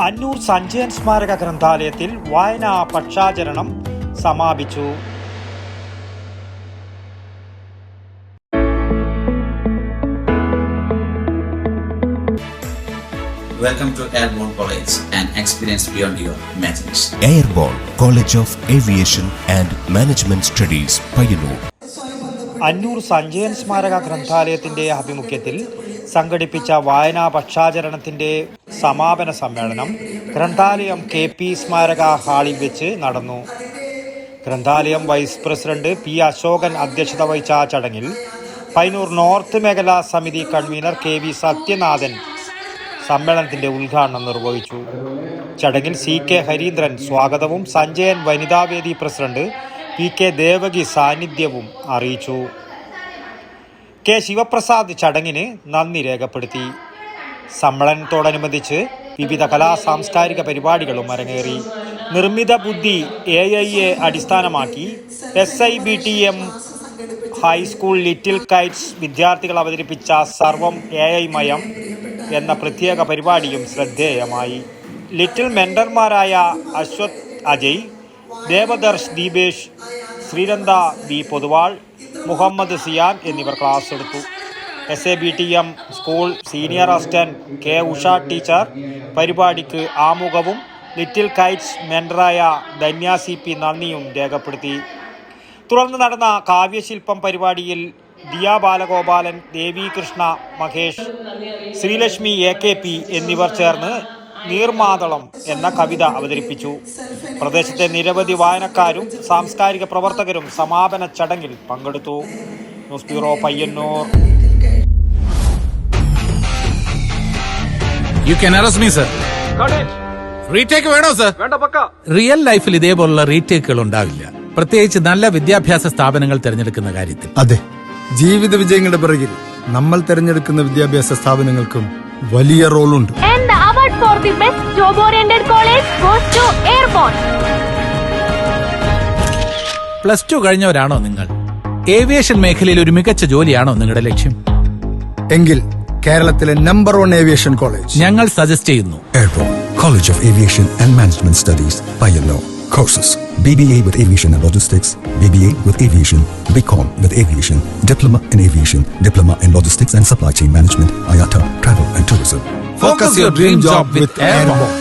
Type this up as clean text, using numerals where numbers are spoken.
അന്നൂർ സഞ്ജയൻ സ്മാരക ഗ്രന്ഥാലയത്തിൽ വായനാ പക്ഷാചരണം സമാപിച്ചു. Welcome to Airborne College, an experience beyond your imagination. Airborne College of Aviation and Management Studies, Payanur. അന്നൂർ സഞ്ജയൻ സ്മാരക ഗ്രന്ഥാലയത്തിന്റെ ആഭിമുഖ്യത്തിൽ സംഘടിപ്പിച്ച വായനാ പക്ഷാചരണത്തിന്റെ സമാപന സമ്മേളനം ഗ്രന്ഥാലയം KP സ്മാരക ഹാളിൽ വെച്ച് നടന്നു. ഗ്രന്ഥാലയം വൈസ് പ്രസിഡന്റ് P. അശോകൻ അധ്യക്ഷത വഹിച്ച ചടങ്ങിൽ പയ്യന്നൂർ നോർത്ത് മേഖലാ സമിതി കൺവീനർ KV സത്യനാഥൻ സമ്മേളനത്തിന്റെ ഉദ്ഘാടനം നിർവഹിച്ചു. ചടങ്ങിൽ CK ഹരീന്ദ്രൻ സ്വാഗതവും സഞ്ജയൻ വനിതാവേദി പ്രസിഡന്റ് PK ദേവകി സാന്നിധ്യവും അറിയിച്ചു. K. ശിവപ്രസാദ് ചടങ്ങിന് നന്ദി രേഖപ്പെടുത്തി. സമ്മേളനത്തോടനുബന്ധിച്ച് വിവിധ കലാ സാംസ്കാരിക പരിപാടികളും അരങ്ങേറി. നിർമ്മിത ബുദ്ധി AI അടിസ്ഥാനമാക്കി SIBTM ഹൈസ്കൂൾ ലിറ്റിൽ കൈറ്റ്സ് വിദ്യാർത്ഥികൾ അവതരിപ്പിച്ച സർവം AI മയം എന്ന പ്രത്യേക പരിപാടിയും ശ്രദ്ധേയമായി. ലിറ്റിൽ മെന്റർമാരായ അശ്വത് അജയ്, ദേവദർശ് ദീപേഷ്, ശ്രീരന്ത B. പൊതുവാൾ, മുഹമ്മദ് സിയാൻ എന്നിവർ ക്ലാസ് എടുത്തു. SABTM school senior assistant K. Usha teacher പരിപാടിക്ക് ആമുഖവും ലിറ്റിൽ കൈറ്റ്സ് മെന്ററായ ധന്യ CP നന്ദിയും രേഖപ്പെടുത്തി. തുടർന്ന് നടന്ന കാവ്യശില്പം പരിപാടിയിൽ ദിയ ബാലഗോപാലൻ, ദേവി കൃഷ്ണ മഹേഷ്, ശ്രീലക്ഷ്മി AKP എന്നിവർ ചേർന്ന് നീർമാതളം എന്ന കവിത അവതരിപ്പിച്ചു. പ്രദേശത്തെ നിരവധി വായനക്കാരും സാംസ്കാരിക പ്രവർത്തകരും സമാപന ചടങ്ങിൽ പങ്കെടുത്തു. News bureau, Payyanur. റീടേക്ക് വേണോ സർ? റിയൽ ലൈഫിൽ ഇതേപോലുള്ള റീടേക്കുകൾ ഉണ്ടാവില്ല, പ്രത്യേകിച്ച് നല്ല വിദ്യാഭ്യാസ സ്ഥാപനങ്ങൾ തിരഞ്ഞെടുക്കുന്ന കാര്യത്തിൽ. അതെ, ജീവിത വിജയങ്ങളുടെ പിറകിൽ നമ്മൾ തിരഞ്ഞെടുക്കുന്ന വിദ്യാഭ്യാസ സ്ഥാപനങ്ങൾക്കും വലിയ റോളുണ്ട്. For the best job-oriented college goes to Airborne. +2 കഴിഞ്ഞവരാണോ നിങ്ങൾ? ഏവിയേഷൻ മേഖലയിൽ ഒരു മികച്ച ജോലിയാണോ നിങ്ങളുടെ ലക്ഷ്യം? എങ്കിൽ കേരളത്തിലെ നമ്പർ 1 ഏവിയേഷൻ കോളേജ് ഞങ്ങൾ സജസ്റ്റ് ചെയ്യുന്നു. Airborne College of Aviation and Management Studies, Payanur. Courses: BBA with Aviation and Logistics, BBA with Aviation, BCom with Aviation, Diploma in Aviation, Diploma in Logistics and Supply Chain Management, IATA, Travel and Tourism. Focus your dream job with Airborne.